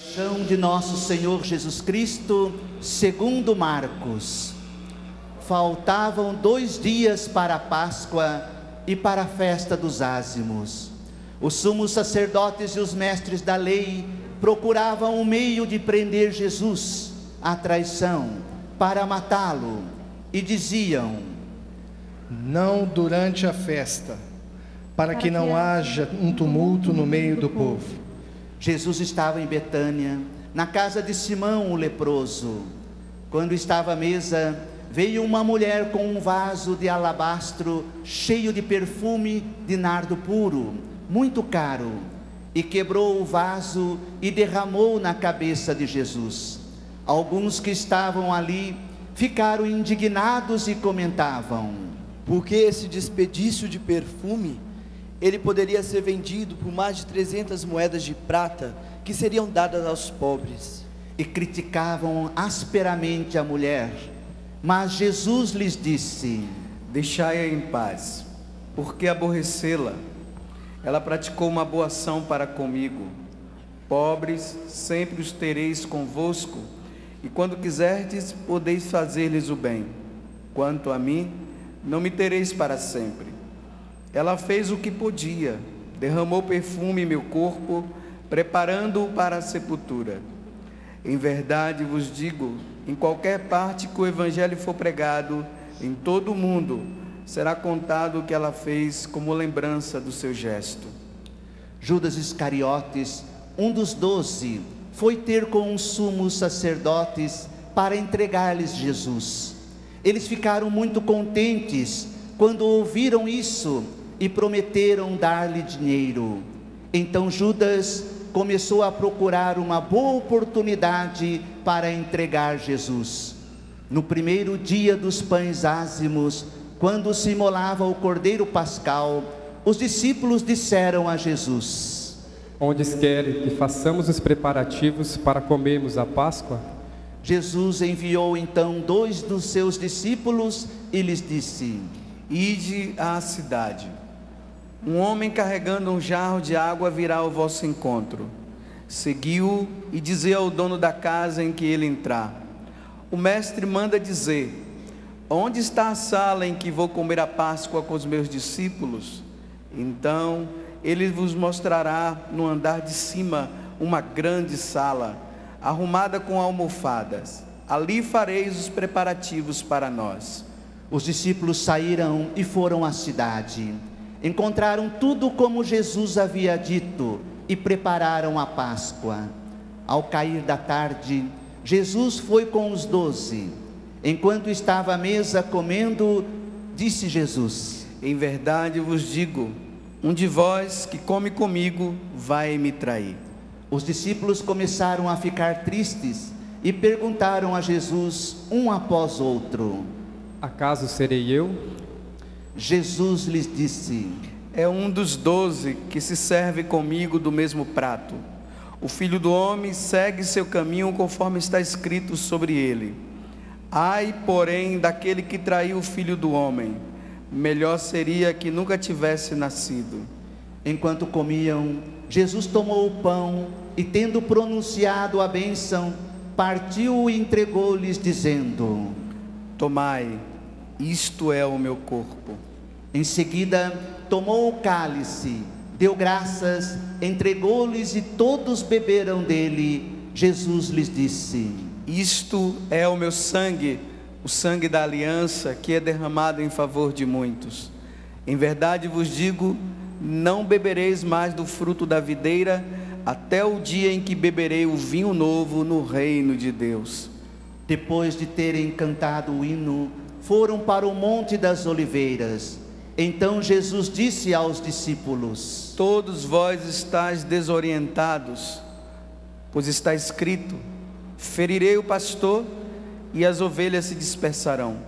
Paixão de nosso Senhor Jesus Cristo, segundo Marcos. Faltavam 2 dias para a Páscoa e para a festa dos ázimos. Os sumos sacerdotes e os mestres da lei procuravam um meio de prender Jesus à traição, para matá-lo, e diziam: não durante a festa, para que não haja um tumulto no meio do povo. Jesus estava em Betânia, na casa de Simão o leproso. Quando estava à mesa, veio uma mulher com um vaso de alabastro cheio de perfume de nardo puro, muito caro, e quebrou o vaso e derramou na cabeça de Jesus. Alguns que estavam ali ficaram indignados e comentavam: por que esse desperdício de perfume? Ele poderia ser vendido por mais de 300 moedas de prata, que seriam dadas aos pobres. E criticavam asperamente a mulher. Mas Jesus lhes disse: deixai-a em paz, porque aborrecê-la? Ela praticou uma boa ação para comigo. Pobres sempre os tereis convosco, e quando quiserdes, podeis fazer-lhes o bem. Quanto a mim, não me tereis para sempre. Ela fez o que podia, derramou perfume em meu corpo, preparando-o para a sepultura. Em verdade vos digo, em qualquer parte que o Evangelho for pregado, em todo o mundo, será contado o que ela fez como lembrança do seu gesto. Judas Iscariotes, um dos 12, foi ter com os sumos sacerdotes para entregar-lhes Jesus. Eles ficaram muito contentes quando ouviram isso e prometeram dar-lhe dinheiro. Então Judas começou a procurar uma boa oportunidade para entregar Jesus. No primeiro dia dos pães ázimos, quando se imolava o cordeiro pascal, os discípulos disseram a Jesus: onde quer que façamos os preparativos para comermos a Páscoa? Jesus enviou então 2 dos seus discípulos e lhes disse: ide à cidade. Um homem carregando um jarro de água virá ao vosso encontro. Segui-o e dizei ao dono da casa em que ele entrar: o mestre manda dizer: onde está a sala em que vou comer a Páscoa com os meus discípulos? Então ele vos mostrará no andar de cima uma grande sala, arrumada com almofadas. Ali fareis os preparativos para nós. Os discípulos saíram e foram à cidade. Encontraram tudo como Jesus havia dito e prepararam a Páscoa. Ao cair da tarde, Jesus foi com os 12. Enquanto estava à mesa comendo, disse Jesus: em verdade vos digo, um de vós que come comigo vai me trair. Os discípulos começaram a ficar tristes e perguntaram a Jesus um após outro: acaso serei eu? Jesus lhes disse: é um dos 12 que se serve comigo do mesmo prato. O Filho do Homem segue seu caminho conforme está escrito sobre ele. Ai, porém, daquele que traiu o Filho do Homem, melhor seria que nunca tivesse nascido. Enquanto comiam, Jesus tomou o pão e, tendo pronunciado a bênção, partiu e entregou-lhes, dizendo: tomai, isto é o meu corpo. Em seguida, tomou o cálice, deu graças, entregou-lhes e todos beberam dele. Jesus lhes disse: isto é o meu sangue, o sangue da aliança, que é derramado em favor de muitos. Em verdade vos digo, não bebereis mais do fruto da videira, até o dia em que beberei o vinho novo no reino de Deus. Depois de terem cantado o hino, foram para o Monte das Oliveiras. Então Jesus disse aos discípulos: todos vós estáis desorientados, pois está escrito: ferirei o pastor e as ovelhas se dispersarão.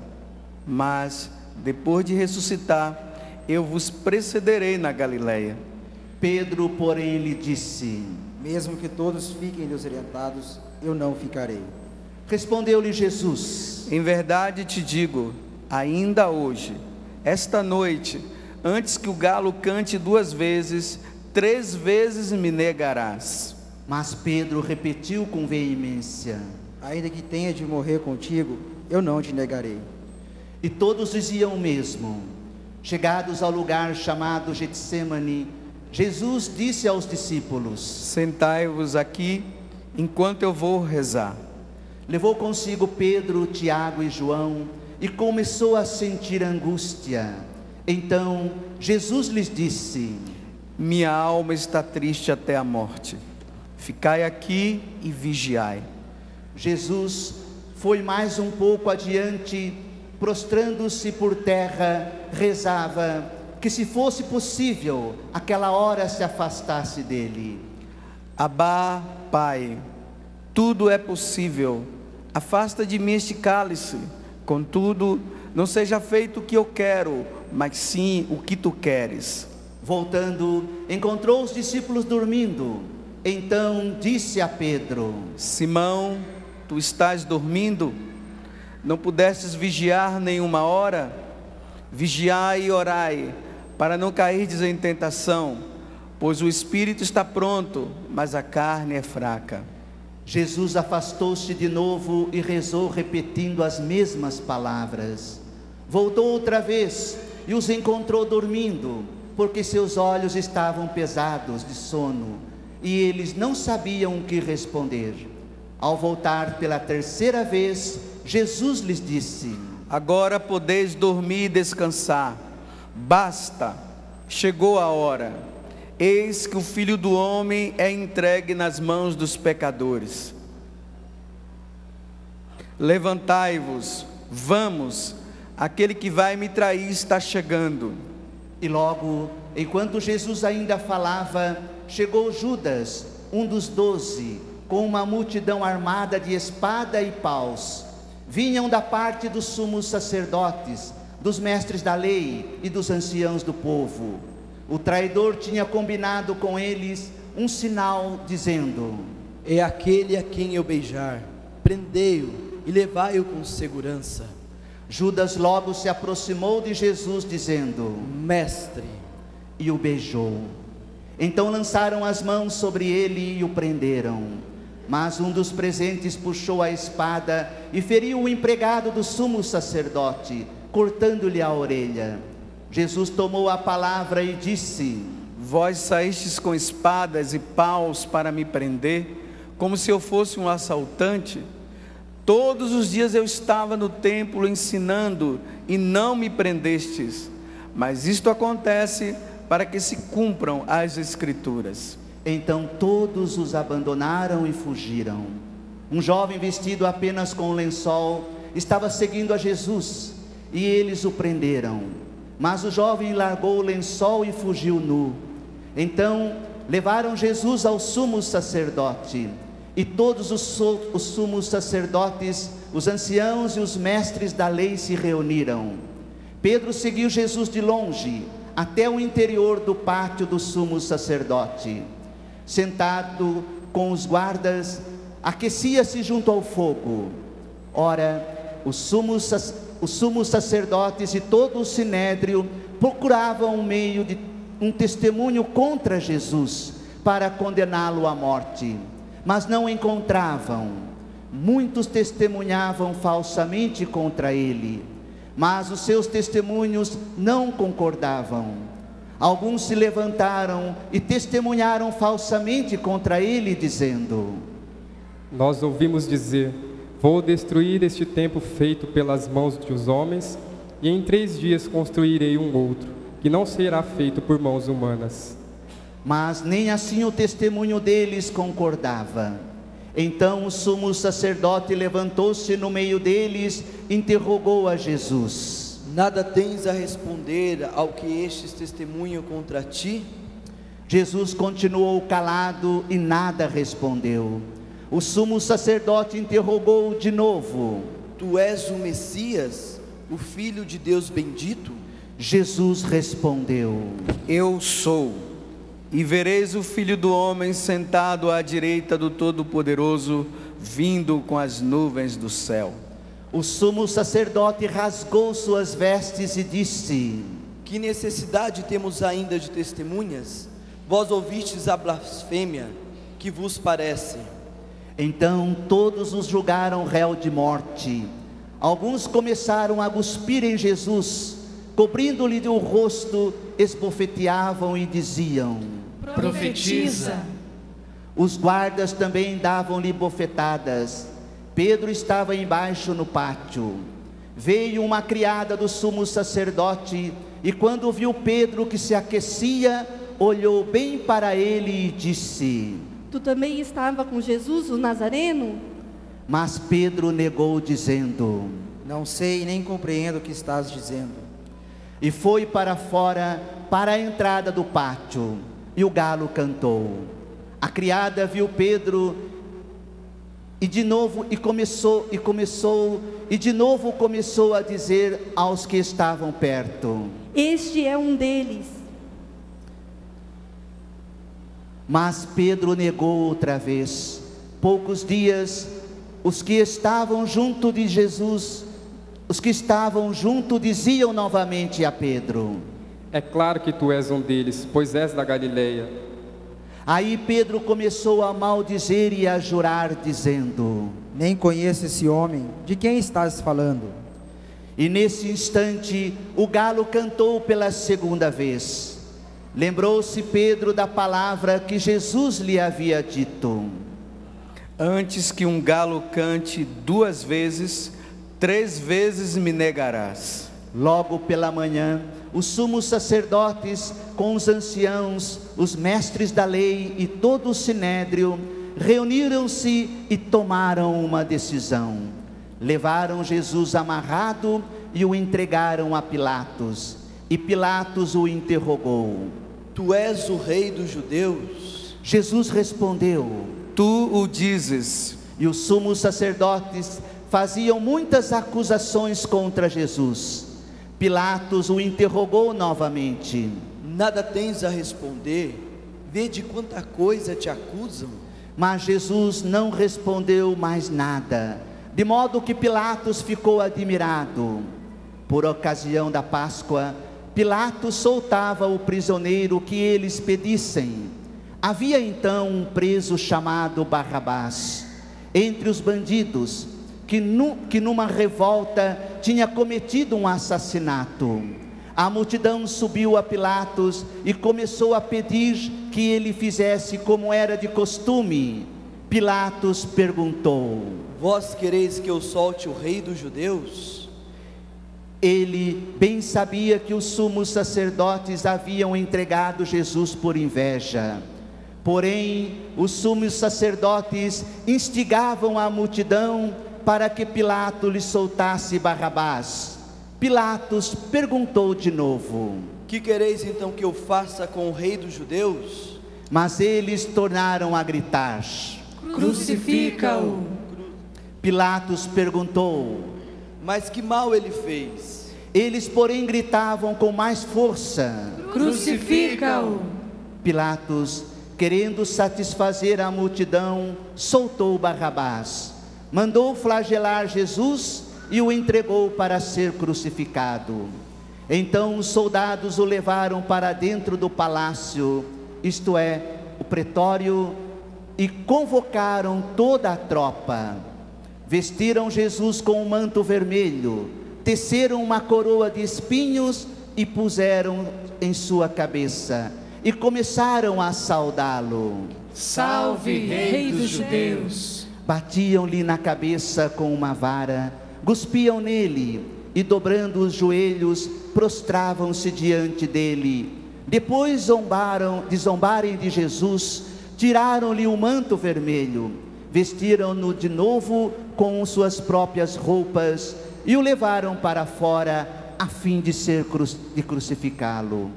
Mas depois de ressuscitar, eu vos precederei na Galileia. Pedro, porém, lhe disse: mesmo que todos fiquem desorientados, eu não ficarei. Respondeu-lhe Jesus: em verdade te digo, ainda hoje, esta noite, antes que o galo cante 2 vezes, 3 vezes me negarás. Mas Pedro repetiu com veemência: Ainda que tenha de morrer contigo, eu não te negarei. E todos diziam o mesmo. Chegados ao lugar chamado Getsêmani, Jesus disse aos discípulos: Sentai-vos aqui, enquanto eu vou rezar. Levou consigo Pedro, Tiago e João e começou a sentir angústia. Então Jesus lhes disse: Minha alma está triste até a morte. Ficai aqui e vigiai. Jesus foi mais um pouco adiante, prostrando-se por terra, rezava que, se fosse possível, aquela hora se afastasse dele. Abá, Pai, tudo é possível. Afasta de mim este cálice. Contudo, não seja feito o que eu quero, mas sim o que tu queres. Voltando, encontrou os discípulos dormindo. Então disse a Pedro: Simão, tu estás dormindo? Não pudestes vigiar nenhuma hora? Vigiai e orai, para não cairdes em tentação, pois o espírito está pronto, mas a carne é fraca. Jesus afastou-se de novo e rezou, repetindo as mesmas palavras. Voltou outra vez e os encontrou dormindo, porque seus olhos estavam pesados de sono, e eles não sabiam o que responder. Ao voltar pela terceira vez, Jesus lhes disse: Agora podeis dormir e descansar. Basta, chegou a hora. Eis que o Filho do Homem é entregue nas mãos dos pecadores. Levantai-vos, vamos, aquele que vai me trair está chegando. E logo, enquanto Jesus ainda falava, chegou Judas, um dos 12, com uma multidão armada de espada e paus. Vinham da parte dos sumos sacerdotes, dos mestres da lei e dos anciãos do povo. O traidor tinha combinado com eles um sinal, dizendo: É aquele a quem eu beijar, prendei-o e levai-o com segurança. Judas logo se aproximou de Jesus, dizendo: Mestre, e o beijou. Então lançaram as mãos sobre ele e o prenderam. Mas um dos presentes puxou a espada e feriu o empregado do sumo sacerdote, cortando-lhe a orelha. Jesus tomou a palavra e disse: Vós saístes com espadas e paus para me prender, como se eu fosse um assaltante? Todos os dias eu estava no templo ensinando e não me prendestes. Mas isto acontece para que se cumpram as Escrituras. Então todos os abandonaram e fugiram. Um jovem vestido apenas com um lençol estava seguindo a Jesus, e eles o prenderam. Mas o jovem largou o lençol e fugiu nu. Então levaram Jesus ao sumo sacerdote. E todos os sumos sacerdotes, os anciãos e os mestres da lei se reuniram. Pedro seguiu Jesus de longe, até o interior do pátio do sumo sacerdote. Sentado com os guardas, aquecia-se junto ao fogo. Ora, os sumos sacerdotes e todo o sinédrio procuravam um meio de um testemunho contra Jesus, para condená-lo à morte, mas não encontravam. Muitos testemunhavam falsamente contra ele, mas os seus testemunhos não concordavam. Alguns se levantaram e testemunharam falsamente contra ele, dizendo: Nós ouvimos dizer: Vou destruir este templo feito pelas mãos dos homens, e em 3 dias construirei um outro, que não será feito por mãos humanas. Mas nem assim o testemunho deles concordava. Então o sumo sacerdote levantou-se no meio deles e interrogou a Jesus: nada tens a responder ao que estes testemunham contra ti? Jesus continuou calado e nada respondeu. O sumo sacerdote interrogou de novo: Tu és o Messias, o Filho de Deus bendito? Jesus respondeu: Eu sou. E vereis o Filho do Homem sentado à direita do Todo-Poderoso, vindo com as nuvens do céu. O sumo sacerdote rasgou suas vestes e disse: Que necessidade temos ainda de testemunhas? Vós ouvistes a blasfêmia. que vos parece? Então todos os julgaram réu de morte. Alguns começaram a cuspir em Jesus, cobrindo-lhe o rosto, esbofeteavam e diziam: Profetiza. Os guardas também davam-lhe bofetadas. Pedro estava embaixo no pátio. Veio uma criada do sumo sacerdote e, quando viu Pedro que se aquecia, olhou bem para ele e disse: Tu também estava com Jesus, o Nazareno? Mas Pedro negou, dizendo: Não sei nem compreendo o que estás dizendo. E foi para fora, para a entrada do pátio, e o galo cantou. A criada viu Pedro e de novo começou a dizer aos que estavam perto: Este é um deles. Mas Pedro negou outra vez. Poucos dias, os que estavam junto diziam novamente a Pedro: É claro que tu és um deles, pois és da Galileia. Aí Pedro começou a maldizer e a jurar, dizendo: Nem conheço esse homem. De quem estás falando? E nesse instante o galo cantou pela segunda vez. Lembrou-se Pedro da palavra que Jesus lhe havia dito: Antes que um galo cante 2 vezes, 3 vezes me negarás. Logo pela manhã, os sumos sacerdotes, com os anciãos, os mestres da lei e todo o sinédrio, reuniram-se e tomaram uma decisão. Levaram Jesus amarrado e o entregaram a Pilatos. E Pilatos o interrogou: Tu és o rei dos judeus? Jesus respondeu: Tu o dizes. E os sumos sacerdotes faziam muitas acusações contra Jesus. Pilatos o interrogou novamente: Nada tens a responder? Vede quanta coisa te acusam. Mas Jesus não respondeu mais nada, de modo que Pilatos ficou admirado. Por ocasião da Páscoa, Pilatos soltava o prisioneiro que eles pedissem. Havia então um preso chamado Barrabás entre os bandidos, que numa revolta tinha cometido um assassinato. A multidão subiu a Pilatos e começou a pedir que ele fizesse como era de costume. Pilatos perguntou: Vós quereis que eu solte o rei dos judeus? Ele bem sabia que os sumos sacerdotes haviam entregado Jesus por inveja. Porém, os sumos sacerdotes instigavam a multidão para que Pilatos lhe soltasse Barrabás. Pilatos perguntou de novo: Que quereis então que eu faça com o rei dos judeus? Mas eles tornaram a gritar: Crucifica-o. Pilatos perguntou: Mas que mal ele fez? Eles, porém, gritavam com mais força: Crucifica-o. Pilatos, querendo satisfazer a multidão, soltou Barrabás, mandou flagelar Jesus e o entregou para ser crucificado. Então os soldados o levaram para dentro do palácio, isto é, o pretório, e convocaram toda a tropa. Vestiram Jesus com um manto vermelho, teceram uma coroa de espinhos e puseram em sua cabeça, e começaram a saudá-lo: Salve, Rei dos Judeus! Batiam-lhe na cabeça com uma vara, cuspiam nele, e dobrando os joelhos, prostravam-se diante dele. Depois de zombarem de Jesus, tiraram-lhe o manto vermelho, vestiram-no de novo com suas próprias roupas, e o levaram para fora, a fim de crucificá-lo.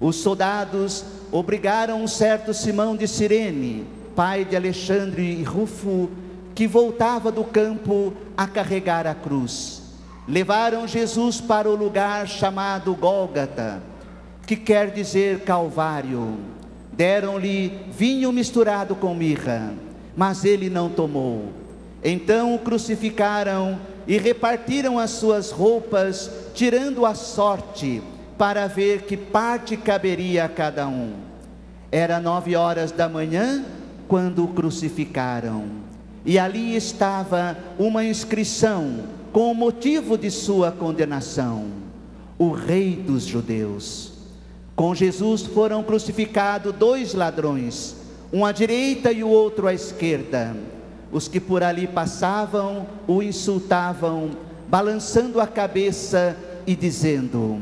Os soldados obrigaram um certo Simão de Cirene, pai de Alexandre e Rufo, que voltava do campo, a carregar a cruz. Levaram Jesus para o lugar chamado Gólgota, que quer dizer Calvário. Deram-lhe vinho misturado com mirra, mas ele não tomou. Então o crucificaram e repartiram as suas roupas, tirando a sorte, para ver que parte caberia a cada um. Era 9 horas da manhã, quando o crucificaram. E ali estava uma inscrição com o motivo de sua condenação: o Rei dos Judeus. Com Jesus foram crucificados 2 ladrões, um à direita e o outro à esquerda. Os que por ali passavam o insultavam, balançando a cabeça e dizendo: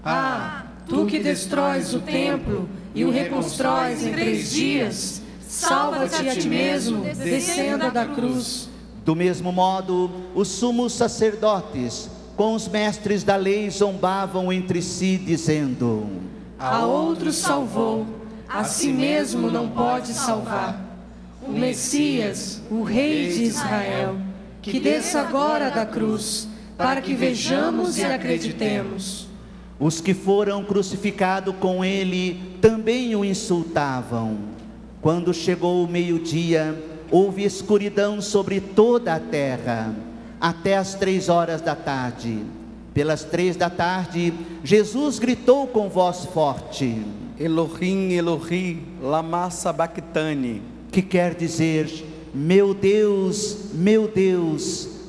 Ah, tu que destróis o templo e o reconstróis em 3 dias, salva-te a ti mesmo, descendo da cruz. Do mesmo modo, os sumos sacerdotes, com os mestres da lei, zombavam entre si, dizendo: A outro salvou, a si mesmo não pode salvar. O Messias, o Rei de Israel, que desça agora da cruz, para que vejamos e acreditemos. Os que foram crucificados com ele também o insultavam. Quando chegou o meio-dia, houve escuridão sobre toda a terra, até as 3 horas da tarde. Pelas 3 da tarde, Jesus gritou com voz forte: Elohim, Elohim, lama sabachthani. Que quer dizer: meu Deus,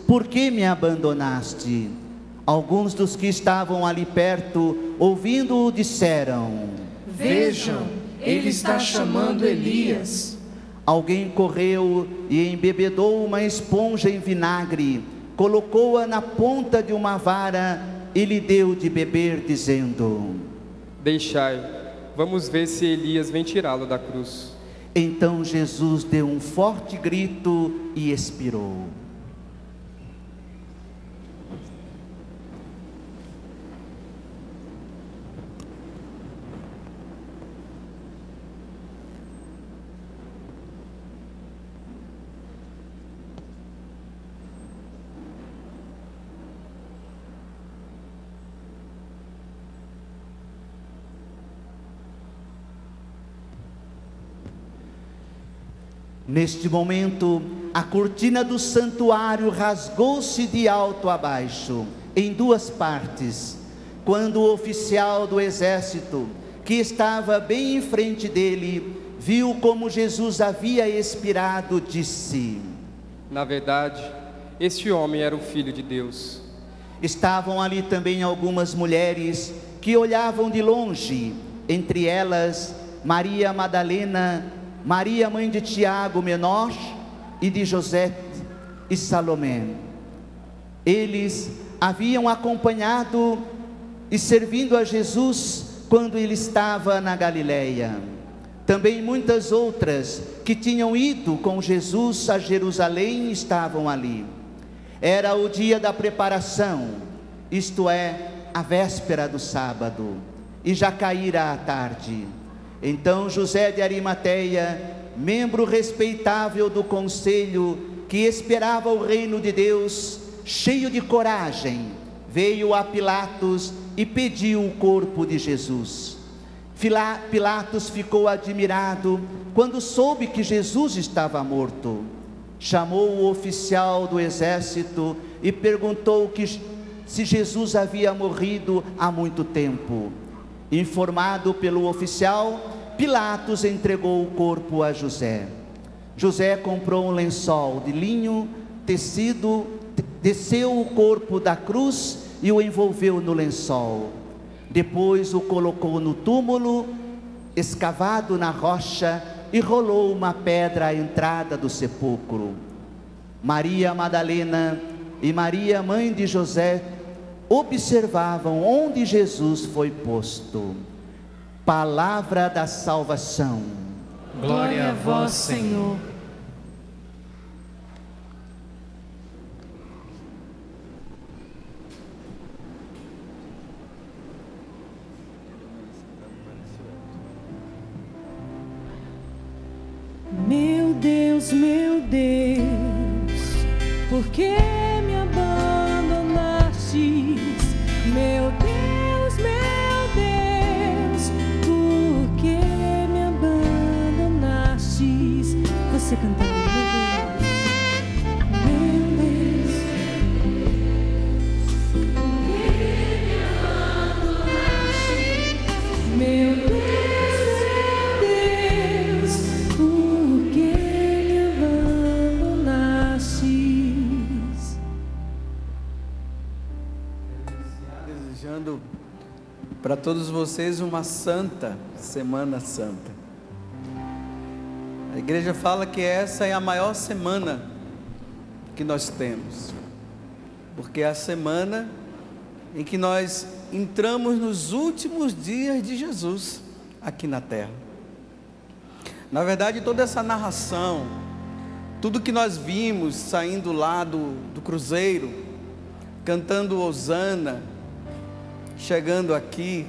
por que me abandonaste? Alguns dos que estavam ali perto, ouvindo-o, disseram: Vejam, ele está chamando Elias. Alguém correu e embebedou uma esponja em vinagre, colocou-a na ponta de uma vara e lhe deu de beber, dizendo: Deixai, vamos ver se Elias vem tirá-lo da cruz. Então Jesus deu um forte grito e expirou. Neste momento, a cortina do santuário rasgou-se de alto a baixo, em 2 partes, quando o oficial do exército, que estava bem em frente dele, viu como Jesus havia expirado, disse: Na verdade, este homem era o Filho de Deus. Estavam ali também algumas mulheres que olhavam de longe, entre elas Maria Madalena, Maria, mãe de Tiago menor, e de José e Salomé. Eles haviam acompanhado e servindo a Jesus quando ele estava na Galileia. Também muitas outras que tinham ido com Jesus a Jerusalém estavam ali. Era o dia da preparação, isto é, a véspera do sábado, e já caíra a tarde. Então José de Arimateia, membro respeitável do conselho, que esperava o reino de Deus, cheio de coragem, veio a Pilatos e pediu o corpo de Jesus. Pilatos ficou admirado quando soube que Jesus estava morto. Chamou o oficial do exército e perguntou se Jesus havia morrido há muito tempo. Informado pelo oficial, Pilatos entregou o corpo a José. José comprou um lençol de linho tecido, desceu o corpo da cruz e o envolveu no lençol. Depois o colocou no túmulo, escavado na rocha, e rolou uma pedra à entrada do sepulcro. Maria Madalena e Maria, mãe de José, observavam onde Jesus foi posto. Palavra da salvação. Glória a vós, Senhor. Meu Deus, por que me abandonastes? Meu Deus, por que me abandonastes? Você cantando, meu Deus, por que me abandonastes? Meu Deus, por que para todos vocês uma santa Semana Santa. A igreja fala que essa é a maior semana que nós temos, porque é a semana em que nós entramos nos últimos dias de Jesus aqui na terra. Na verdade, toda essa narração, tudo que nós vimos saindo lá do cruzeiro, cantando Hosana, chegando aqui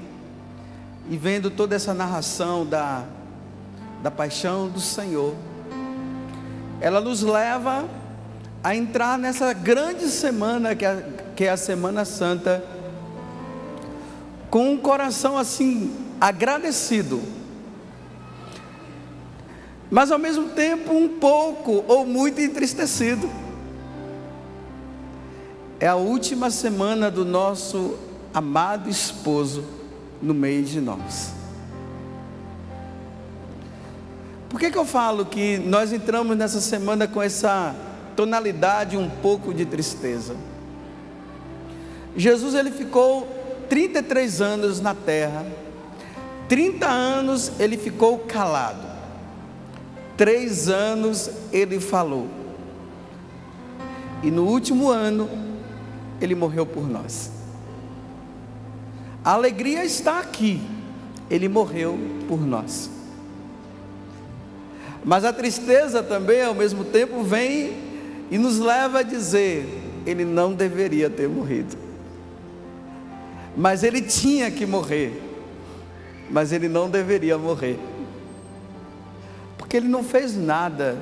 e vendo toda essa narração da paixão do Senhor, ela nos leva a entrar nessa grande semana que é a Semana Santa, com um coração assim agradecido, mas ao mesmo tempo um pouco ou muito entristecido. É a última semana do nosso amado esposo no meio de nós. Por que eu falo que nós entramos nessa semana com essa tonalidade um pouco de tristeza? Jesus, ele ficou 33 anos na terra, 30 anos ele ficou calado, 3 anos ele falou, e no último ano ele morreu por nós. A alegria está aqui, ele morreu por nós. Mas a tristeza também, ao mesmo tempo, vem e nos leva a dizer: ele não deveria ter morrido, mas ele tinha que morrer, mas ele não deveria morrer, porque ele não fez nada.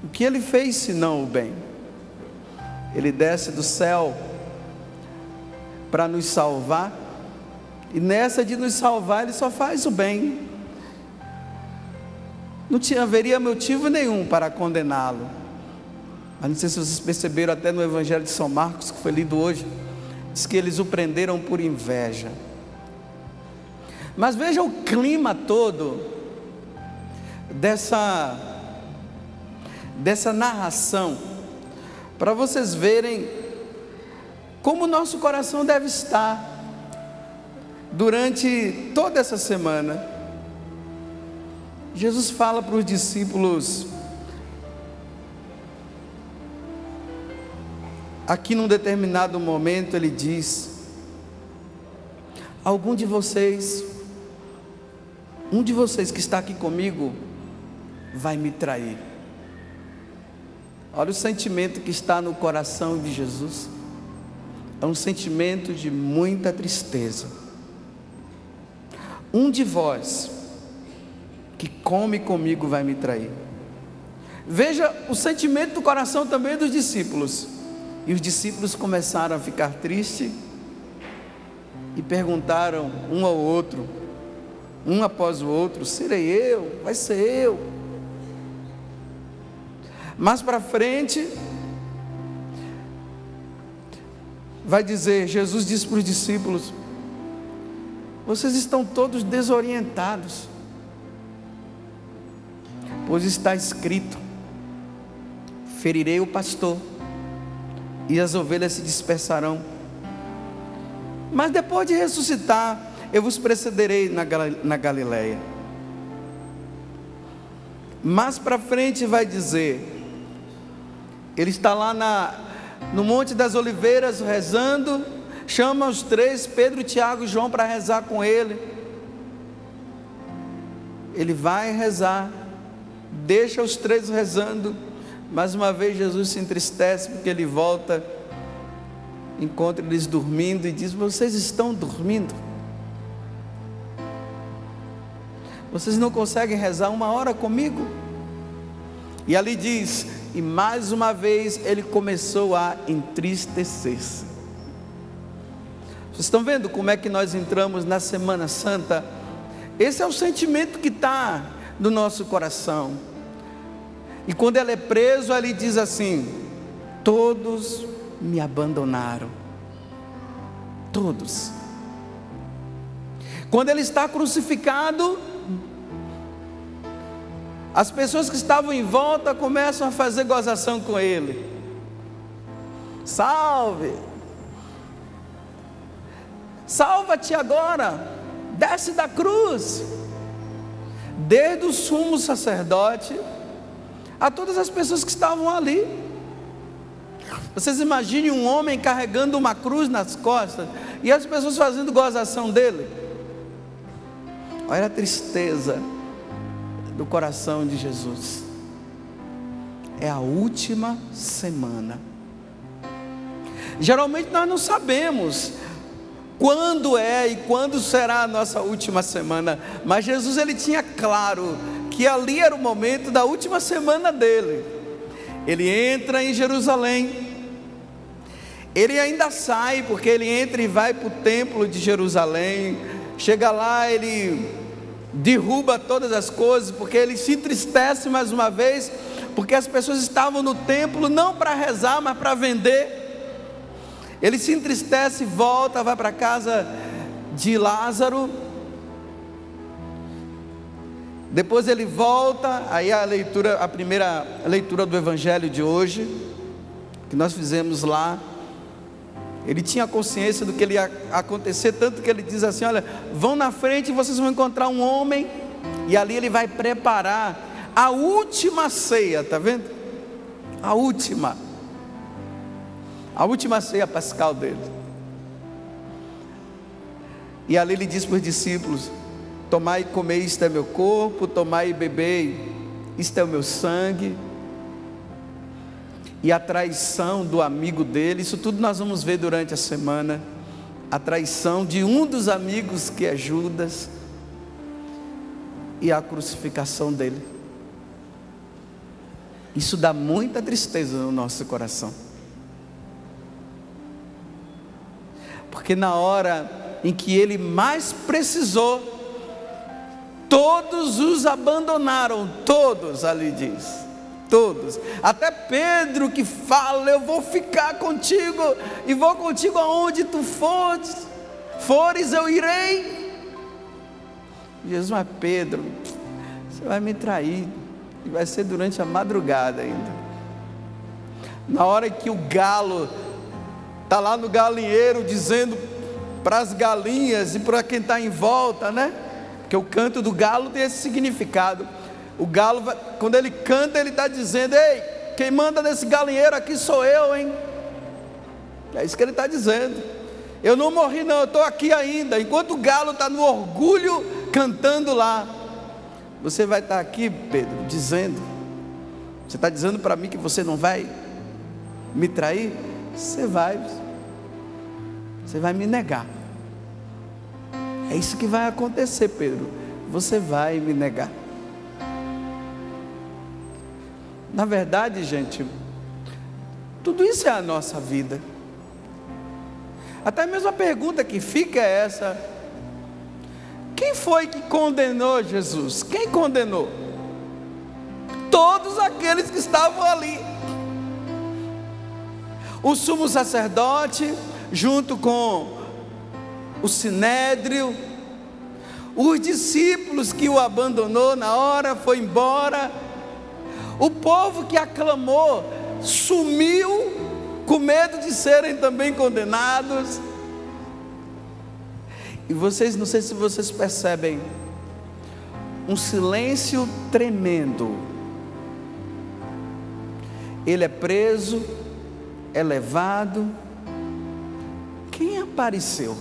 O que ele fez senão o bem? Ele desce do céu para nos salvar, e nessa de nos salvar ele só faz o bem. Não haveria motivo nenhum para condená-lo. Mas não sei se vocês perceberam, até no Evangelho de São Marcos, que foi lido hoje, diz que eles o prenderam por inveja. Mas veja o clima todo dessa narração, para vocês verem como o nosso coração deve estar durante toda essa semana. Jesus fala para os discípulos, aqui num determinado momento ele diz: um de vocês que está aqui comigo vai me trair. Olha o sentimento que está no coração de Jesus. É um sentimento de muita tristeza. Um de vós que come comigo vai me trair. Veja o sentimento do coração também dos discípulos. E os discípulos começaram a ficar tristes e perguntaram um ao outro, um após o outro: serei eu? Vai ser eu? Mais para frente vai dizer, Jesus disse para os discípulos: vocês estão todos desorientados, pois está escrito: ferirei o pastor e as ovelhas se dispersarão. Mas depois de ressuscitar, eu vos precederei na Galileia. Mais para frente vai dizer, ele está lá no Monte das Oliveiras rezando, chama os 3, Pedro, Tiago e João, para rezar com ele. Ele vai rezar, deixa os 3 rezando. Mais uma vez Jesus se entristece, porque ele volta, encontra eles dormindo e diz: vocês estão dormindo? Vocês não conseguem rezar 1 hora comigo? E ali diz, e mais uma vez ele começou a entristecer-se. Vocês estão vendo como é que nós entramos na Semana Santa? Esse é o sentimento que está no nosso coração. E quando ele é preso, ele diz assim: todos me abandonaram. Todos. Quando ele está crucificado, as pessoas que estavam em volta começam a fazer gozação com ele. Salve! salva-te agora, desce da cruz. Desde o sumo sacerdote a todas as pessoas que estavam ali. Vocês imaginem um homem carregando uma cruz nas costas e as pessoas fazendo gozação dele. Olha a tristeza do coração de Jesus. É a última semana. Geralmente nós não sabemos quando é e quando será a nossa última semana, mas Jesus, ele tinha claro que ali era o momento da última semana dele. Ele entra em Jerusalém, ele ainda sai, porque ele entra e vai para o templo de Jerusalém. Chega lá, ele derruba todas as coisas, porque ele se entristece mais uma vez, porque as pessoas estavam no templo não para rezar, mas para vender. Ele se entristece, volta, vai para a casa de Lázaro. Depois ele volta, aí a primeira leitura do evangelho de hoje, que nós fizemos lá. Ele tinha consciência do que ele ia acontecer, tanto que ele diz assim: olha, vão na frente e vocês vão encontrar um homem, e ali ele vai preparar a última ceia, está vendo? A última ceia pascal dele. E ali ele diz para os discípulos: tomai e comei, isto é meu corpo, tomai e bebei, isto é o meu sangue. E a traição do amigo dele, isso tudo nós vamos ver durante a semana. A traição de um dos amigos, que é Judas, e a crucificação dele. Isso dá muita tristeza no nosso coração, porque na hora em que ele mais precisou, todos os abandonaram, todos, ali diz, todos, até Pedro, que fala: eu vou ficar contigo, e vou contigo aonde tu fores, eu irei. Jesus: mas Pedro, você vai me trair, e vai ser durante a madrugada ainda. Na hora que o galo está lá no galinheiro, dizendo para as galinhas e para quem está em volta, né? Porque o canto do galo tem esse significado. O galo, quando ele canta, ele está dizendo: ei, quem manda nesse galinheiro aqui sou eu, hein? É isso que ele está dizendo. Eu não morri não, eu estou aqui ainda. Enquanto o galo está no orgulho, cantando lá, você vai estar aqui, Pedro, dizendo, você está dizendo para mim que você não vai me trair? Você vai me negar. É isso que vai acontecer, Pedro, você vai me negar. Na verdade, gente, tudo isso é a nossa vida. Até mesmo a pergunta que fica é essa: quem foi que condenou Jesus? Quem condenou? Todos aqueles que estavam ali. O sumo sacerdote, junto com o sinédrio, os discípulos que o abandonou na hora, foi embora. O povo que aclamou sumiu, com medo de serem também condenados. E vocês, não sei se vocês percebem, um silêncio tremendo. Ele é preso, é levado. Quem apareceu?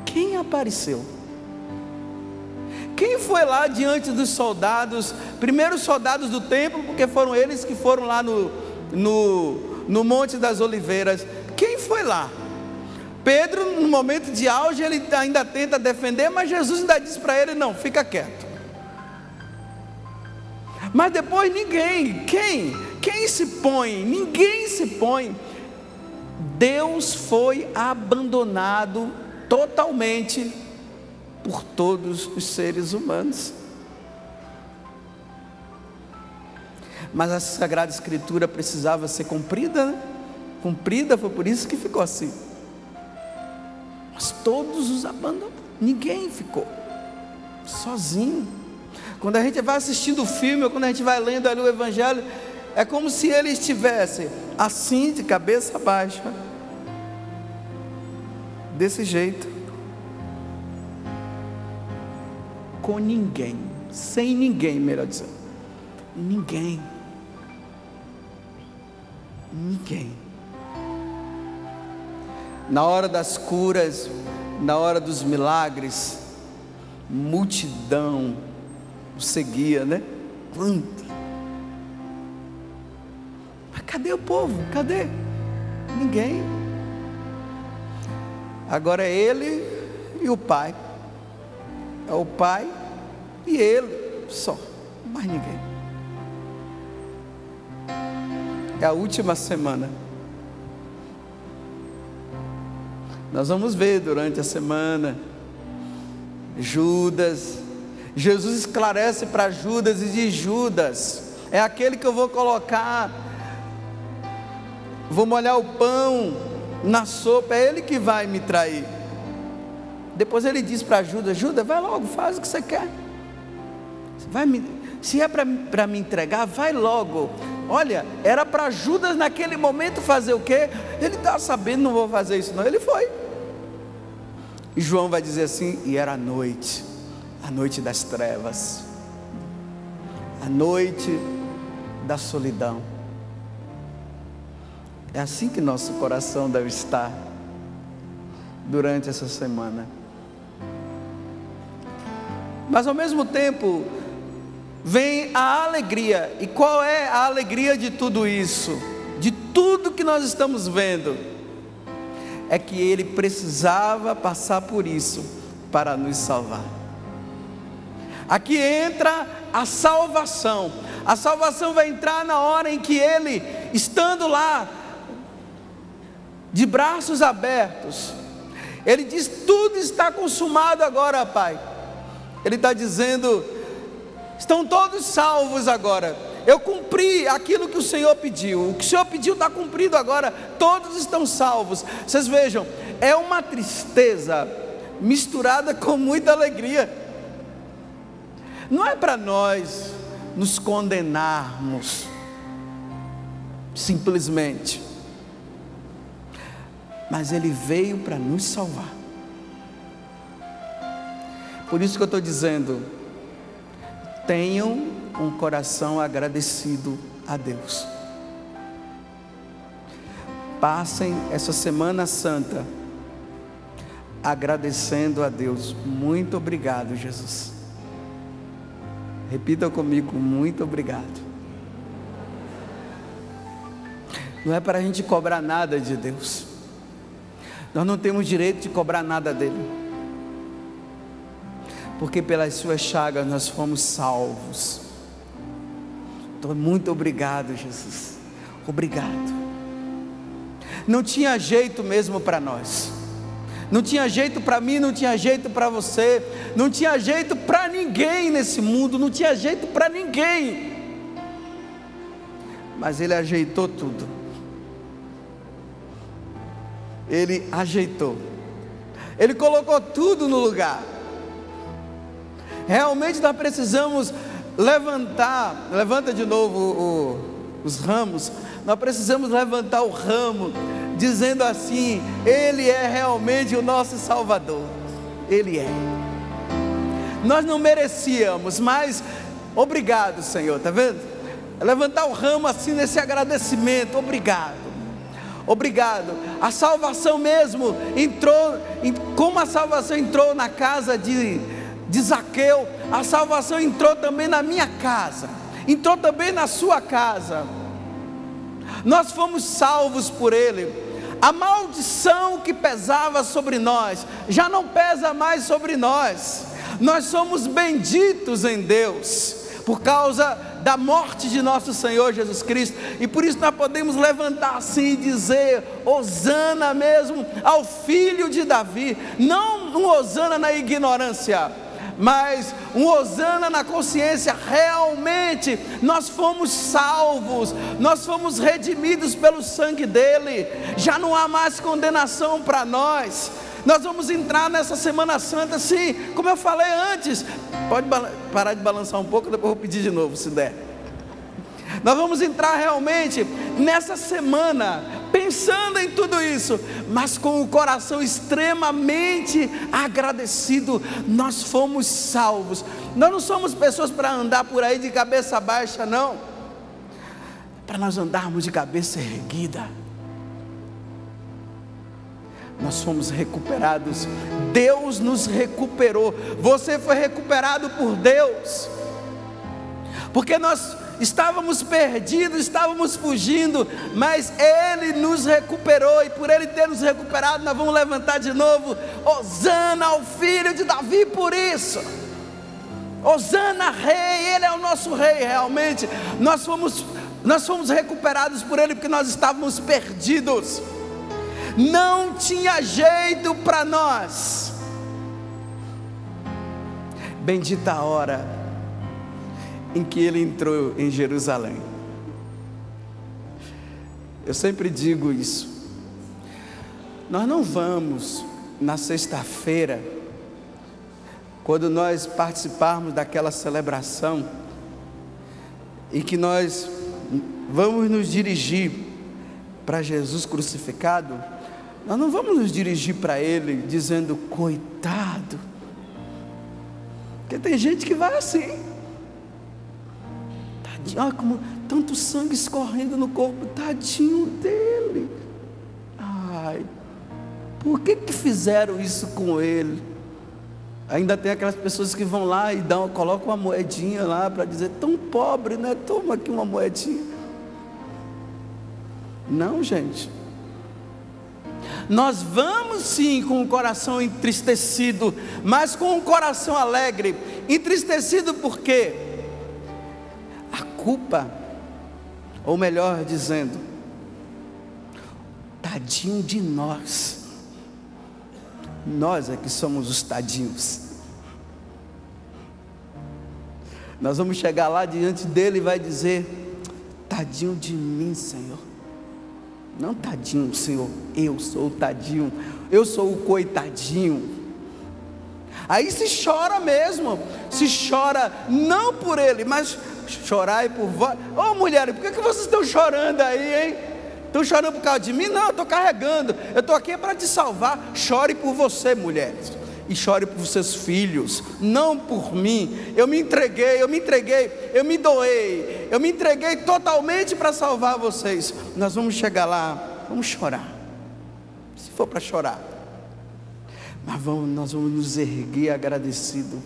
Quem apareceu? Quem foi lá diante dos soldados, primeiros soldados do templo, porque foram eles que foram lá no Monte das Oliveiras? Quem foi lá? Pedro, no momento de auge, ele ainda tenta defender, mas Jesus ainda diz para ele: não, fica quieto. Mas depois ninguém, quem se põe? Ninguém se põe. Deus foi abandonado totalmente por todos os seres humanos. Mas a Sagrada Escritura precisava ser cumprida, né? Cumprida, foi por isso que ficou assim. Mas todos os abandonaram, ninguém ficou sozinho. Quando a gente vai assistindo o filme, ou quando a gente vai lendo ali o Evangelho, é como se ele estivesse assim, de cabeça baixa, desse jeito, com ninguém, sem ninguém, melhor dizendo, ninguém. Na hora das curas, na hora dos milagres, multidão o seguia, né? Quanto? Mas cadê o povo? Cadê? Ninguém. Agora é ele e o pai. É o pai e ele só, mais ninguém. É a última semana. Nós vamos ver durante a semana Judas. Jesus esclarece para Judas e diz: Judas, é aquele que eu vou colocar, vou molhar o pão na sopa, é ele que vai me trair. Depois ele diz para Judas: Judas, vai logo, faz o que você quer. Se é para me entregar, vai logo. Olha, era para Judas naquele momento fazer o quê? Ele estava sabendo, não vou fazer isso não, ele foi. E João vai dizer assim: e era a noite das trevas, a noite da solidão. É assim que nosso coração deve estar durante essa semana. Mas ao mesmo tempo vem a alegria. E qual é a alegria de tudo isso? De tudo que nós estamos vendo? É que ele precisava passar por isso para nos salvar. Aqui entra a salvação. A salvação vai entrar na hora em que ele, estando lá, de braços abertos, ele diz: tudo está consumado agora, Pai. Ele está dizendo: estão todos salvos agora. Eu cumpri aquilo que o Senhor pediu. O que o Senhor pediu está cumprido agora. Todos estão salvos. Vocês vejam, é uma tristeza misturada com muita alegria. Não é para nós nos condenarmos simplesmente, mas Ele veio para nos salvar. Por isso que eu estou dizendo: tenham um coração agradecido a Deus. Passem essa Semana Santa agradecendo a Deus. Muito obrigado, Jesus. Repita comigo: muito obrigado. Não é para a gente cobrar nada de Deus. Nós não temos direito de cobrar nada dele, porque pelas suas chagas nós fomos salvos. Então, muito obrigado, Jesus. Obrigado. Não tinha jeito mesmo para nós. Não tinha jeito para mim, não tinha jeito para você, não tinha jeito para ninguém nesse mundo, não tinha jeito para ninguém. Mas Ele ajeitou tudo. Ele ajeitou. Ele colocou tudo no lugar. Realmente nós precisamos levantar, levanta de novo os ramos. Nós precisamos levantar o ramo, dizendo assim: Ele é realmente o nosso Salvador. Ele é. Nós não merecíamos, mas obrigado, Senhor, está vendo? Levantar o ramo assim nesse agradecimento. Obrigado. Obrigado. A salvação mesmo entrou, como a salvação entrou na casa de Zaqueu, a salvação entrou também na minha casa, entrou também na sua casa. Nós fomos salvos por Ele. A maldição que pesava sobre nós já não pesa mais sobre nós. Nós somos benditos em Deus por causa da morte de nosso Senhor Jesus Cristo, e por isso nós podemos levantar assim e dizer: hosana mesmo ao filho de Davi. Não um hosana na ignorância, mas um hosana na consciência. Realmente nós fomos salvos, nós fomos redimidos pelo sangue dele, já não há mais condenação para nós. Nós vamos entrar nessa Semana Santa, sim, como eu falei antes. Pode parar de balançar um pouco, depois eu vou pedir de novo, se der. Nós vamos entrar realmente nessa semana pensando em tudo isso, mas com o coração extremamente agradecido. Nós fomos salvos. Nós não somos pessoas para andar por aí de cabeça baixa, não, para nós andarmos de cabeça erguida. Nós fomos recuperados. Deus nos recuperou. Você foi recuperado por Deus, porque nós estávamos perdidos, estávamos fugindo, mas Ele nos recuperou, e por Ele ter nos recuperado, nós vamos levantar de novo: Hosana ao Filho de Davi. Por isso, Hosana Rei, Ele é o nosso Rei. Realmente, nós fomos recuperados por Ele, porque nós estávamos perdidos, não tinha jeito para nós. Bendita a hora em que Ele entrou em Jerusalém. Eu sempre digo isso: nós não vamos na sexta-feira, quando nós participarmos daquela celebração, e que nós vamos nos dirigir para Jesus crucificado, nós não vamos nos dirigir para Ele dizendo: coitado, porque tem gente que vai assim: tadinho, olha como tanto sangue escorrendo no corpo, tadinho dele, ai, por que fizeram isso com ele? Ainda tem aquelas pessoas que vão lá e colocam uma moedinha lá para dizer: tão pobre, né? Toma aqui uma moedinha. Não, gente, nós vamos sim com o coração entristecido, mas com o coração alegre. Entristecido porque a culpa, ou melhor dizendo, tadinho de nós é que somos os tadinhos. Nós vamos chegar lá diante dele e vai dizer: tadinho de mim, Senhor. Não tadinho, Senhor, eu sou o tadinho, eu sou o coitadinho. Aí se chora mesmo, se chora não por ele, mas chorai por vós. Ô mulheres, por que vocês estão chorando aí, hein? Estão chorando por causa de mim? Não, eu estou carregando, eu estou aqui para te salvar. Chore por você, mulheres, e chore por seus filhos, não por mim. Eu me entreguei, eu me entreguei totalmente para salvar vocês. Nós vamos chegar lá, vamos chorar, se for para chorar, mas nós vamos nos erguer agradecido,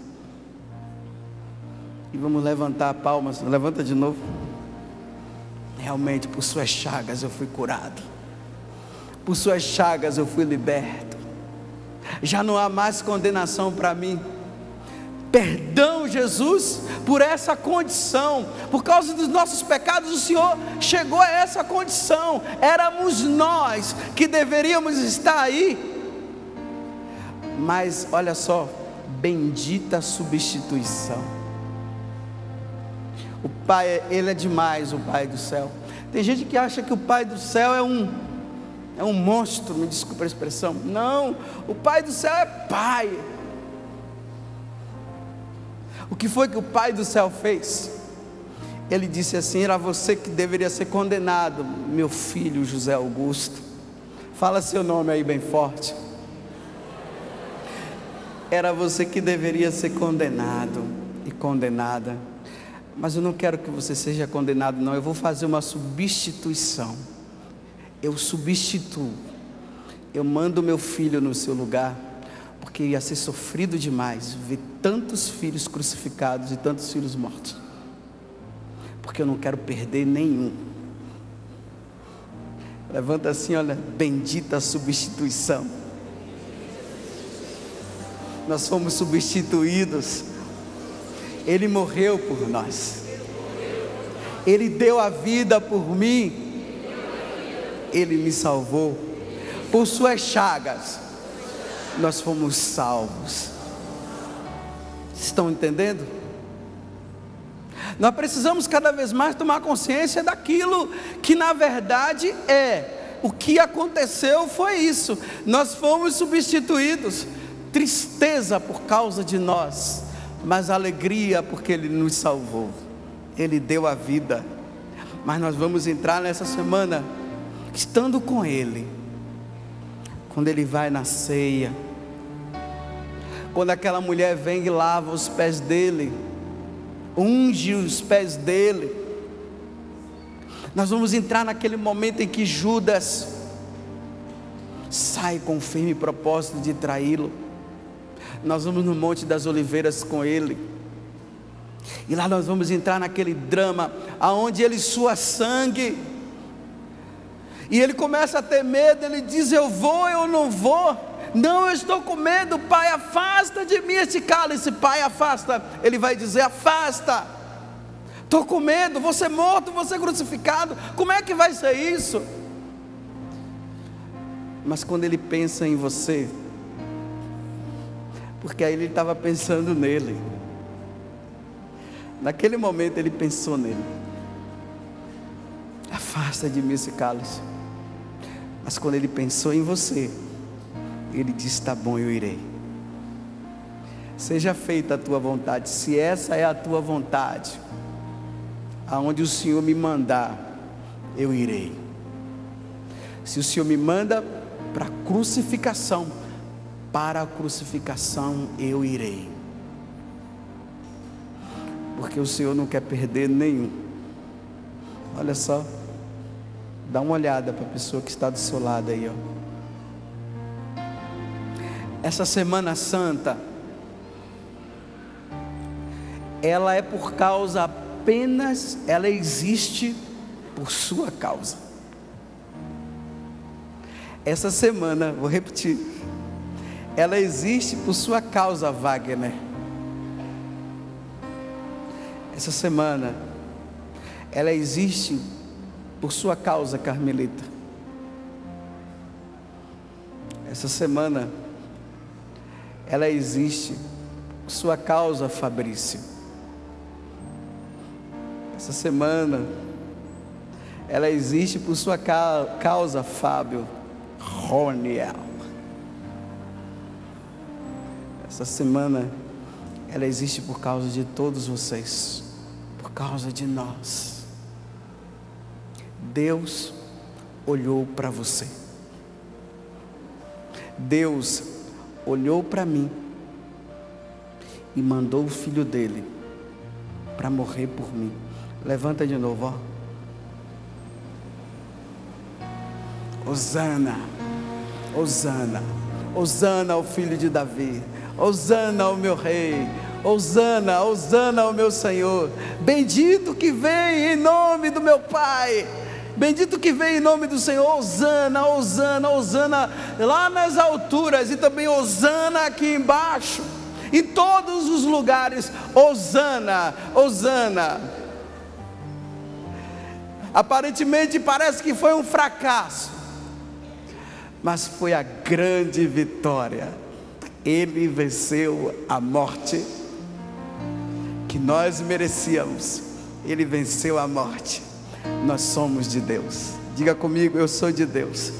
e vamos levantar palmas. Levanta de novo. Realmente, por suas chagas eu fui curado, por suas chagas eu fui liberto. Já não há mais condenação para mim. Perdão, Jesus, por essa condição. Por causa dos nossos pecados, o Senhor chegou a essa condição. Éramos nós que deveríamos estar aí. Mas olha só, bendita substituição. O Pai, Ele é demais, o Pai do céu. Tem gente que acha que o Pai do céu é um monstro, me desculpa a expressão. Não, o Pai do céu é Pai. O que foi que o Pai do céu fez? Ele disse assim: era você que deveria ser condenado, meu filho José Augusto. Fala seu nome aí bem forte. Era você que deveria ser condenado e condenada. Mas eu não quero que você seja condenado, não. Eu vou fazer uma substituição. Eu substituo. Eu mando meu filho no seu lugar, porque ia ser sofrido demais ver tantos filhos crucificados e tantos filhos mortos, porque eu não quero perder nenhum. Levanta assim, olha, bendita substituição. Nós fomos substituídos. Ele morreu por nós, Ele deu a vida por mim, Ele me salvou. Por suas chagas nós fomos salvos. Estão entendendo? Nós precisamos cada vez mais tomar consciência daquilo que na verdade é. O que aconteceu foi isso: nós fomos substituídos. Tristeza por causa de nós, mas alegria porque Ele nos salvou, Ele deu a vida. Mas nós vamos entrar nessa semana estando com Ele, quando Ele vai na ceia, quando aquela mulher vem e lava os pés dele, unge os pés dele, nós vamos entrar naquele momento em que Judas sai com o firme propósito de traí-lo. Nós vamos no Monte das Oliveiras com ele, e lá nós vamos entrar naquele drama, aonde ele sua sangue, e ele começa a ter medo. Ele diz: eu vou, eu não vou, não, eu estou com medo, Pai, afasta de mim este cálice. Pai, afasta. Ele vai dizer: afasta, estou com medo, vou ser morto, vou ser crucificado, como é que vai ser isso? Mas quando ele pensa em você, porque aí ele estava pensando nele, naquele momento ele pensou nele: afasta de mim esse cálice. Mas quando ele pensou em você, ele disse: tá bom, eu irei. Seja feita a tua vontade. Se essa é a tua vontade, aonde o Senhor me mandar, eu irei. Se o Senhor me manda para a crucificação, para a crucificação eu irei, porque o Senhor não quer perder nenhum. Olha só, dá uma olhada para a pessoa que está do seu lado aí, ó. Essa Semana Santa, ela é por causa apenas, ela existe por sua causa. Essa semana, vou repetir, ela existe por sua causa, Wagner. Essa semana, ela existe por sua causa, Carmelita. Essa semana, ela existe por sua causa, Fabrício. Essa semana, ela existe por sua causa, Fábio. Roniel. Essa semana, ela existe por causa de todos vocês, por causa de nós. Deus olhou para você, Deus olhou para mim e mandou o filho dele para morrer por mim. Levanta de novo, ó. Hosana, Hosana, Hosana ao filho de Davi, Hosana ao meu rei, Hosana, Hosana ao meu Senhor. Bendito que vem em nome do meu Pai, bendito que vem em nome do Senhor. Hosana, Hosana, Hosana lá nas alturas, e também Hosana aqui embaixo, em todos os lugares. Hosana, Hosana. Aparentemente parece que foi um fracasso, mas foi a grande vitória. Ele venceu a morte que nós merecíamos. Ele venceu a morte. Nós somos de Deus. Diga comigo: eu sou de Deus.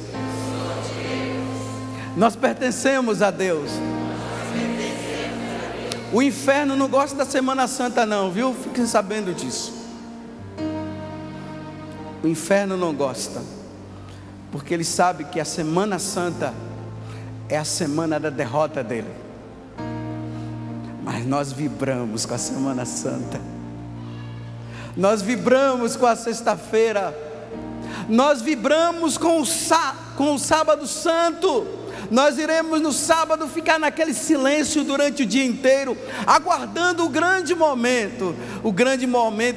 Nós pertencemos a Deus. O inferno não gosta da Semana Santa não, viu? Fiquem sabendo disso. O inferno não gosta, porque ele sabe que a Semana Santa é a semana da derrota dele. Mas nós vibramos com a Semana Santa, nós vibramos com a sexta-feira, nós vibramos com o sábado santo. Nós iremos no sábado ficar naquele silêncio durante o dia inteiro, aguardando o grande momento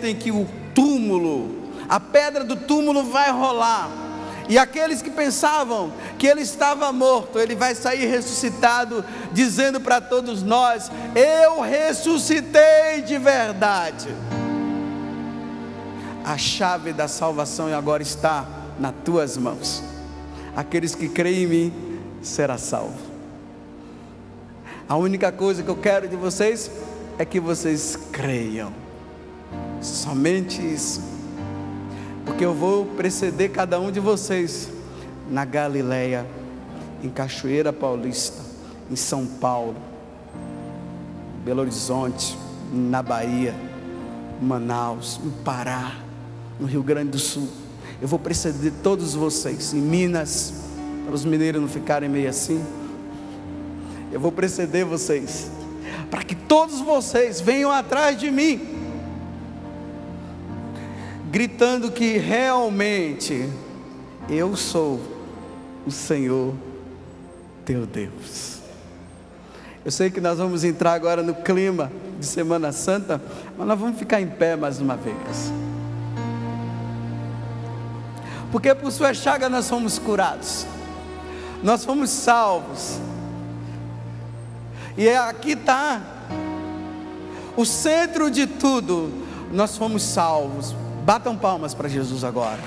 em que o túmulo, a pedra do túmulo vai rolar, e aqueles que pensavam que ele estava morto, ele vai sair ressuscitado, dizendo para todos nós: eu ressuscitei de verdade. A chave da salvação agora está nas tuas mãos. Aqueles que creem em mim será salvo. A única coisa que eu quero de vocês é que vocês creiam, somente isso, porque eu vou preceder cada um de vocês na Galileia, em Cachoeira Paulista, em São Paulo, Belo Horizonte, na Bahia, Manaus, no Pará, no Rio Grande do Sul. Eu vou preceder todos vocês. Em Minas, para os mineiros não ficarem meio assim, eu vou preceder vocês, para que todos vocês venham atrás de mim, gritando que realmente eu sou o Senhor teu Deus. Eu sei que nós vamos entrar agora no clima de Semana Santa, mas nós vamos ficar em pé mais uma vez, porque por sua chaga nós fomos curados, nós fomos salvos. E aqui está o centro de tudo, nós fomos salvos. Batam palmas para Jesus agora,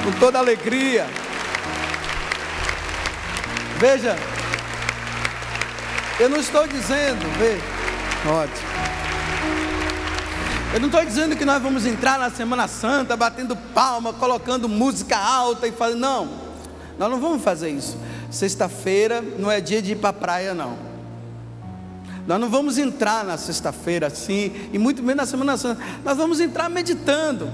com toda alegria. Veja, eu não estou dizendo, ótimo. Eu não estou dizendo que nós vamos entrar na Semana Santa batendo palma, colocando música alta e falando, não, nós não vamos fazer isso. Sexta-feira não é dia de ir para a praia, não. Nós não vamos entrar na sexta-feira assim, e muito menos na Semana Santa. Nós vamos entrar meditando,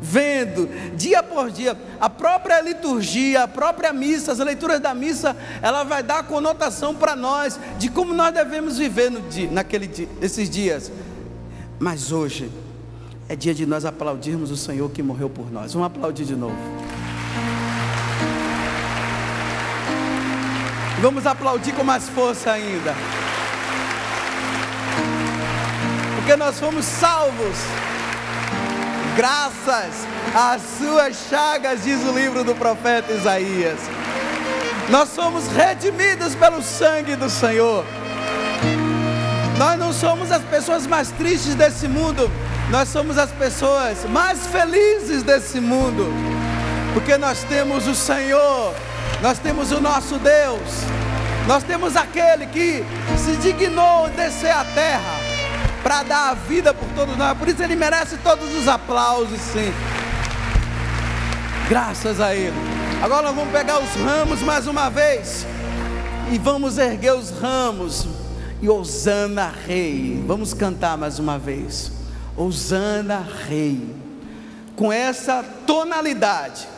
vendo, dia por dia, a própria liturgia, a própria missa, as leituras da missa, ela vai dar conotação para nós, de como nós devemos viver nesses dias. Mas hoje, é dia de nós aplaudirmos o Senhor que morreu por nós. Vamos aplaudir de novo. Vamos aplaudir com mais força ainda, porque nós fomos salvos, graças às suas chagas, diz o livro do profeta Isaías. Nós somos redimidos pelo sangue do Senhor. Nós não somos as pessoas mais tristes desse mundo, nós somos as pessoas mais felizes desse mundo, porque nós temos o Senhor, nós temos o nosso Deus, nós temos aquele que se dignou descer à terra para dar a vida por todos nós. Por isso ele merece todos os aplausos, sim. Graças a ele. Agora nós vamos pegar os ramos mais uma vez e vamos erguer os ramos e Hosana Rei. Vamos cantar mais uma vez, Hosana Rei. Com essa tonalidade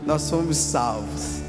nós somos salvos.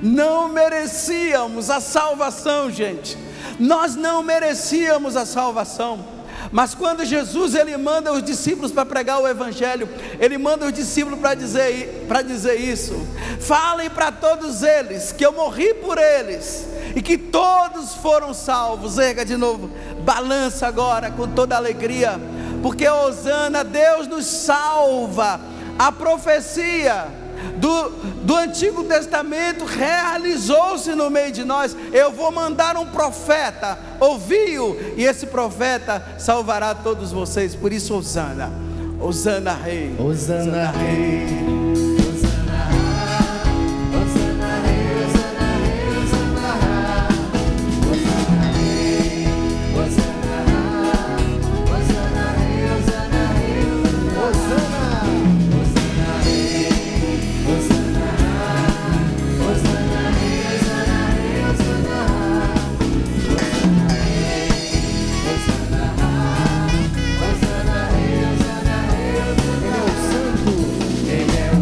Não merecíamos a salvação, gente. Nós não merecíamos a salvação, mas quando Jesus ele manda os discípulos para pregar o Evangelho, ele manda os discípulos para dizer isso: falem para todos eles que eu morri por eles e que todos foram salvos. Erga de novo, balança agora com toda alegria, porque Hosana, Deus nos salva. A profecia do Antigo Testamento realizou-se no meio de nós. Eu vou mandar um profeta, ouviu, e esse profeta salvará todos vocês. Por isso Hosana, Hosana Rei, Hosana Rei. Ele é o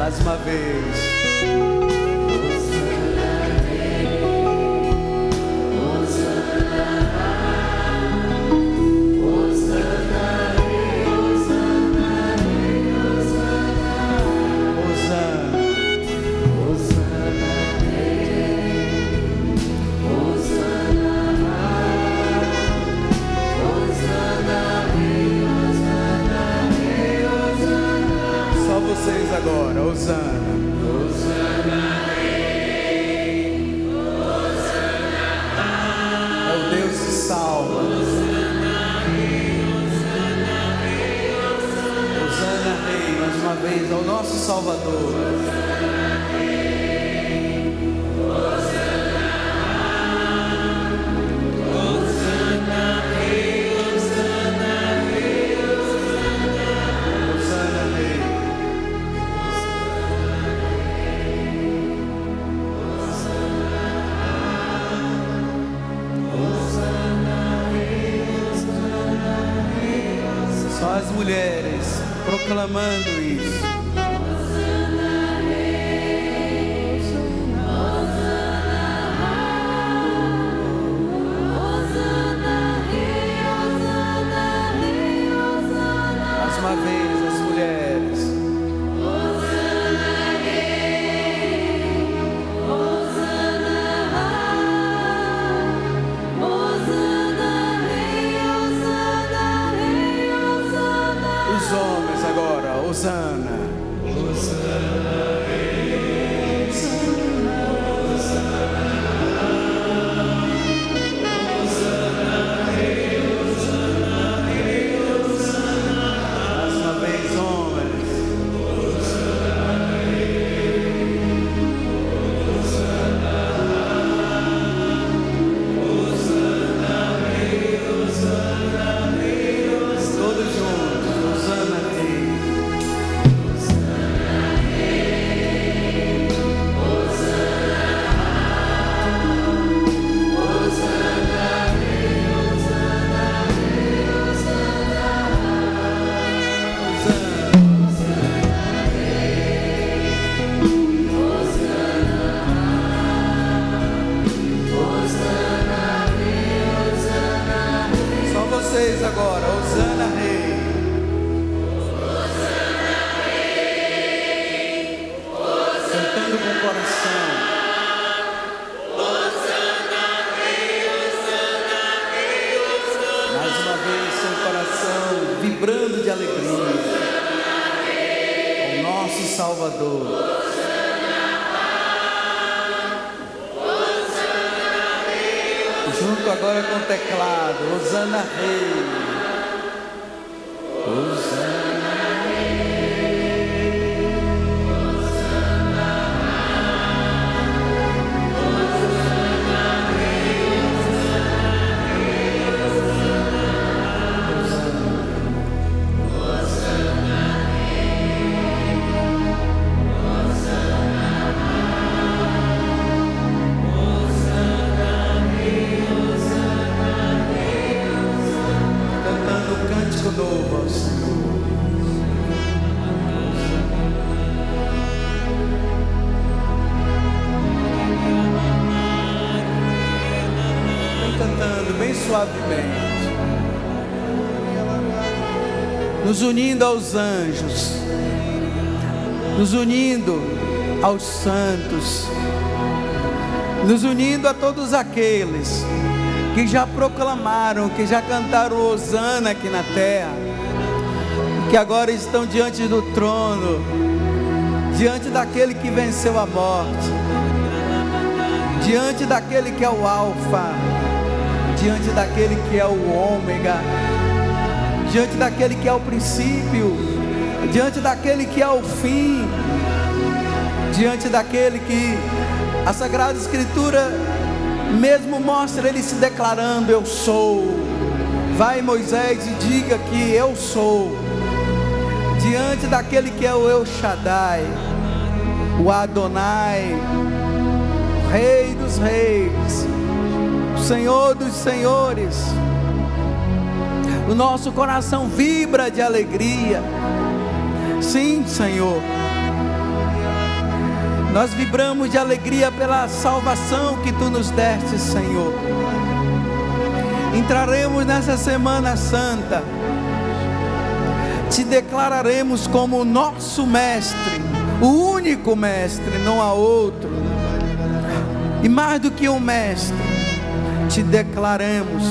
Mais uma vez. Vocês agora, Hosana. É o Deus que salva. Hosana Rei, mais uma vez, ao nosso Salvador. Só as mulheres proclamando isso. Mais uma vez as mulheres. Os homens agora, Hosana. Mais uma vez, homens. Todos juntos, Hosana Rei. Só vocês agora, Hosana Rei. Cantando com o coração. Mais uma vez com o coração vibrando de alegria. O nosso Salvador. Junto agora com o teclado, Hosana Rei. Hosana cantando um cântico novo ao Senhor. Vem cantando bem suavemente, nos unindo aos anjos, nos unindo aos santos, nos unindo a todos aqueles que já proclamaram, que já cantaram Hosana aqui na terra, que agora estão diante do trono, diante daquele que venceu a morte, diante daquele que é o Alfa, diante daquele que é o Ômega, diante daquele que é o princípio, diante daquele que é o fim, diante daquele que a Sagrada Escritura mesmo mostra ele se declarando: eu sou. Vai, Moisés, e diga que eu sou. Diante daquele que é o El Shaddai, o Adonai, o Rei dos Reis, o Senhor dos Senhores, o nosso coração vibra de alegria. Sim, Senhor, Nós vibramos de alegria pela salvação que Tu nos deste, Senhor. Entraremos nessa Semana Santa, Te declararemos como nosso Mestre, o único Mestre, não há outro. E mais do que um Mestre, Te declaramos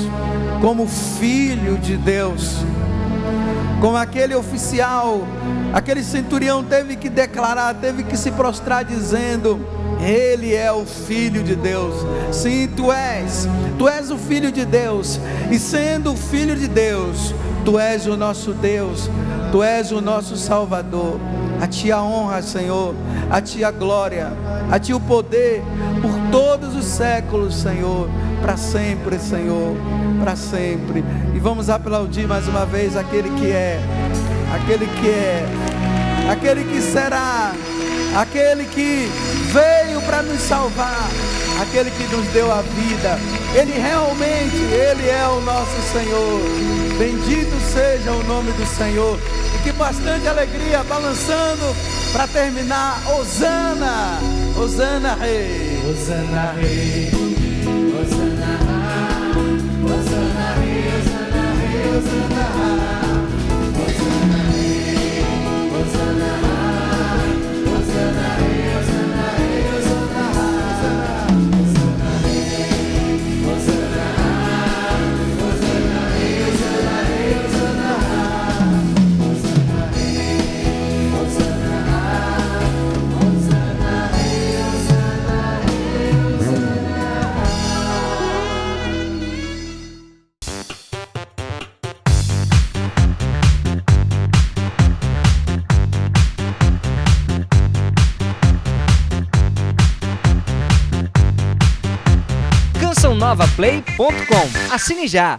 como Filho de Deus. Como aquele oficial, aquele centurião teve que declarar, teve que se prostrar dizendo: Ele é o Filho de Deus. Sim, Tu és o Filho de Deus. E sendo o Filho de Deus, Tu és o nosso Deus, Tu és o nosso Salvador. A Ti a honra, Senhor, a Ti a glória, a Ti o poder, por todos os séculos, Senhor, para sempre, Senhor, para sempre. E vamos aplaudir mais uma vez aquele que é, aquele que será, aquele que veio para nos salvar, aquele que nos deu a vida. Ele realmente, Ele é o nosso Senhor. Bendito seja o nome do Senhor. E que bastante alegria, balançando para terminar. Hosana, Hosana Rei, Hosana Rei, Hosana Rei, Hosana Rei, Hosana Rei, Hosana Rei, Hosana Rei, Hosana Rei, Hosana Rei, Hosana Rei, Hosana Rei, Hosana Rei, Hosana Rei, Hosana Rei, Hosana cançãonovaplay.com. Assine já!